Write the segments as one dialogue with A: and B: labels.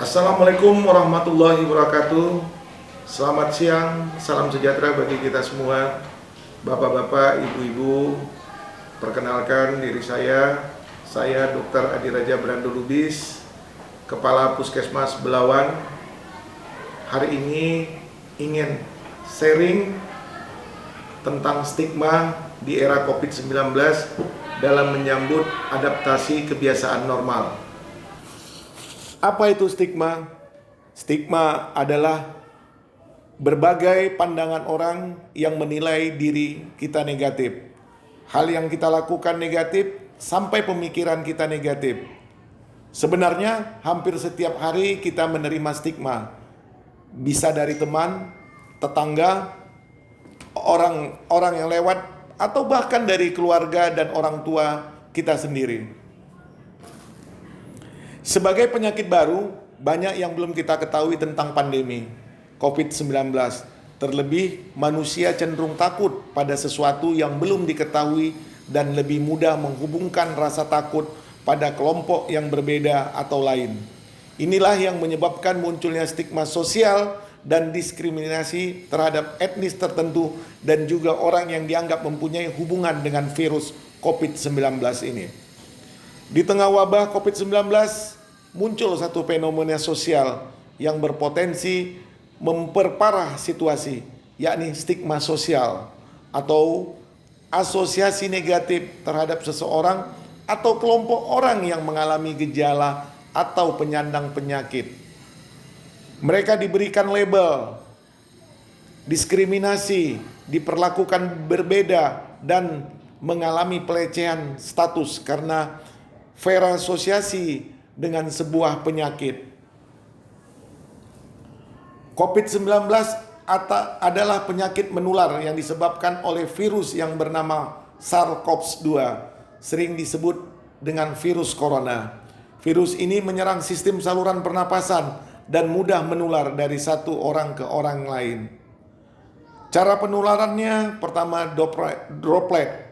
A: Assalamualaikum warahmatullahi wabarakatuh. Selamat siang, salam sejahtera bagi kita semua. Bapak-bapak, ibu-ibu, perkenalkan diri saya Dr. Adi Raja Brando Lubis, Kepala Puskesmas Belawan. Hari ini ingin sharing tentang stigma di era COVID-19 dalam menyambut adaptasi kebiasaan normal. Apa itu stigma? Stigma adalah berbagai pandangan orang yang menilai diri kita negatif. Hal yang kita lakukan negatif sampai pemikiran kita negatif. Sebenarnya hampir setiap hari kita menerima stigma. Bisa dari teman, tetangga, orang yang lewat, atau bahkan dari keluarga dan orang tua kita sendiri. Sebagai penyakit baru, banyak yang belum kita ketahui tentang pandemi COVID-19. Terlebih, manusia cenderung takut pada sesuatu yang belum diketahui dan lebih mudah menghubungkan rasa takut pada kelompok yang berbeda atau lain. Inilah yang menyebabkan munculnya stigma sosial dan diskriminasi terhadap etnis tertentu dan juga orang yang dianggap mempunyai hubungan dengan virus COVID-19 ini. Di tengah wabah COVID-19, muncul satu fenomena sosial yang berpotensi memperparah situasi, yakni stigma sosial atau asosiasi negatif terhadap seseorang atau kelompok orang yang mengalami gejala atau penyandang penyakit. Mereka diberikan label, diskriminasi, diperlakukan berbeda, dan mengalami pelecehan status karena verasosiasi dengan sebuah penyakit. COVID-19 adalah penyakit menular yang disebabkan oleh virus yang bernama SARS-CoV-2, sering disebut dengan virus corona. Virus ini menyerang sistem saluran pernapasan dan mudah menular dari satu orang ke orang lain. Cara penularannya pertama droplet,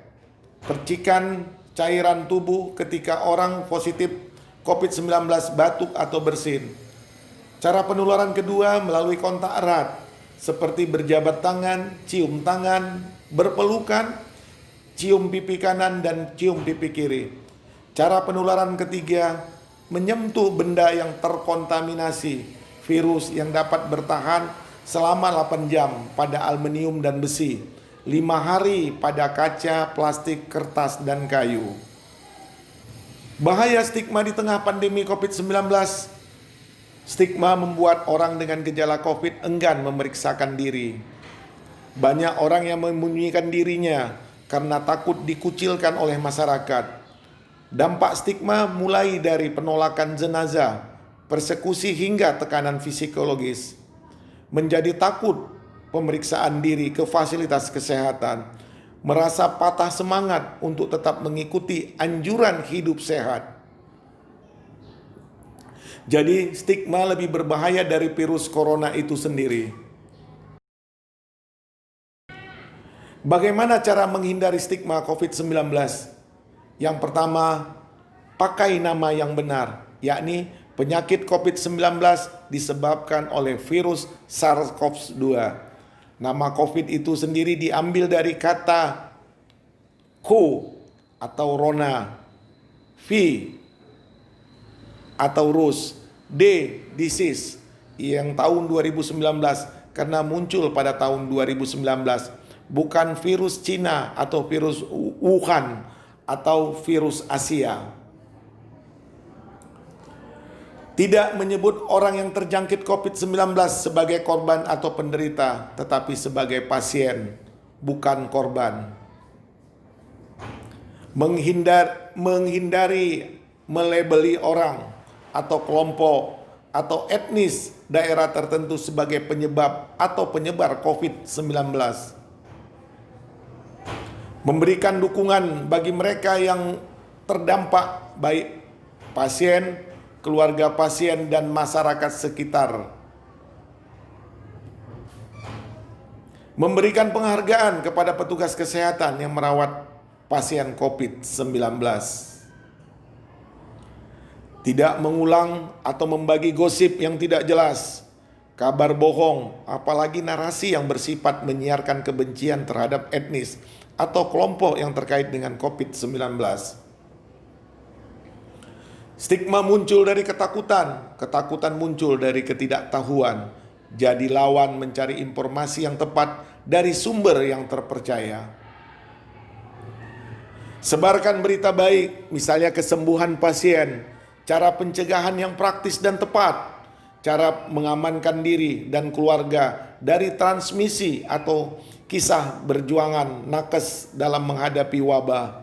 A: percikan cairan tubuh ketika orang positif COVID-19 batuk atau bersin. Cara penularan kedua melalui kontak erat, seperti berjabat tangan, cium tangan, berpelukan, cium pipi kanan dan cium pipi kiri. Cara penularan ketiga, menyentuh benda yang terkontaminasi virus yang dapat bertahan selama 8 jam pada aluminium dan besi, 5 hari pada kaca, plastik, kertas, dan kayu. Bahaya stigma di tengah pandemi COVID-19. Stigma membuat orang dengan gejala COVID enggan memeriksakan diri. Banyak orang yang menyembunyikan dirinya karena takut dikucilkan oleh masyarakat. Dampak stigma mulai dari penolakan jenazah, persekusi hingga tekanan psikologis. Menjadi takut pemeriksaan diri ke fasilitas kesehatan, merasa patah semangat untuk tetap mengikuti anjuran hidup sehat. Jadi stigma lebih berbahaya dari virus corona itu sendiri. Bagaimana cara menghindari stigma COVID-19? Yang pertama, pakai nama yang benar, yakni penyakit COVID-19 disebabkan oleh virus SARS-CoV-2. Nama COVID itu sendiri diambil dari kata co atau Rona, V atau Rus, D disease yang tahun 2019 karena muncul pada tahun 2019, bukan virus Cina atau virus Wuhan atau virus Asia. Tidak menyebut orang yang terjangkit COVID-19 sebagai korban atau penderita, tetapi sebagai pasien, bukan korban. Menghindari melabeli orang atau kelompok atau etnis daerah tertentu sebagai penyebab atau penyebar COVID-19. Memberikan dukungan bagi mereka yang terdampak, baik pasien, keluarga pasien, dan masyarakat sekitar. Memberikan penghargaan kepada petugas kesehatan yang merawat pasien COVID-19. tidak mengulang atau membagi gosip yang tidak jelas, kabar bohong, apalagi narasi yang bersifat menyiarkan kebencian terhadap etnis atau kelompok yang terkait dengan COVID-19. Stigma muncul dari ketakutan, ketakutan muncul dari ketidaktahuan. Jadi lawan mencari informasi yang tepat dari sumber yang terpercaya. Sebarkan berita baik, misalnya kesembuhan pasien, cara pencegahan yang praktis dan tepat, cara mengamankan diri dan keluarga dari transmisi atau kisah berjuangan nakes dalam menghadapi wabah.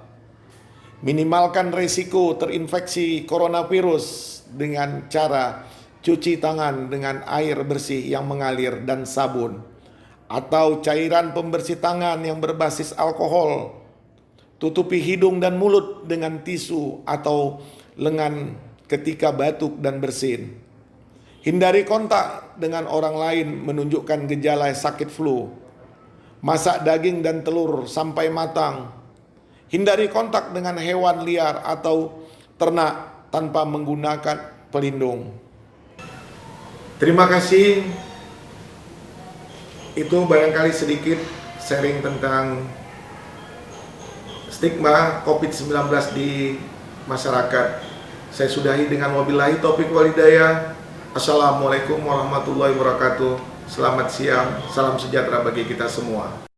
A: Minimalkan risiko terinfeksi coronavirus dengan cara cuci tangan dengan air bersih yang mengalir dan sabun, atau cairan pembersih tangan yang berbasis alkohol. Tutupi hidung dan mulut dengan tisu atau lengan ketika batuk dan bersin. Hindari kontak dengan orang lain menunjukkan gejala sakit flu. Masak daging dan telur sampai matang. Hindari kontak dengan hewan liar atau ternak tanpa menggunakan pelindung. Terima kasih. Itu barangkali sedikit sharing tentang stigma COVID-19 di masyarakat. Saya sudahi dengan wabillahi taufiq wal hidayah. Assalamualaikum warahmatullahi wabarakatuh. Selamat siang, salam sejahtera bagi kita semua.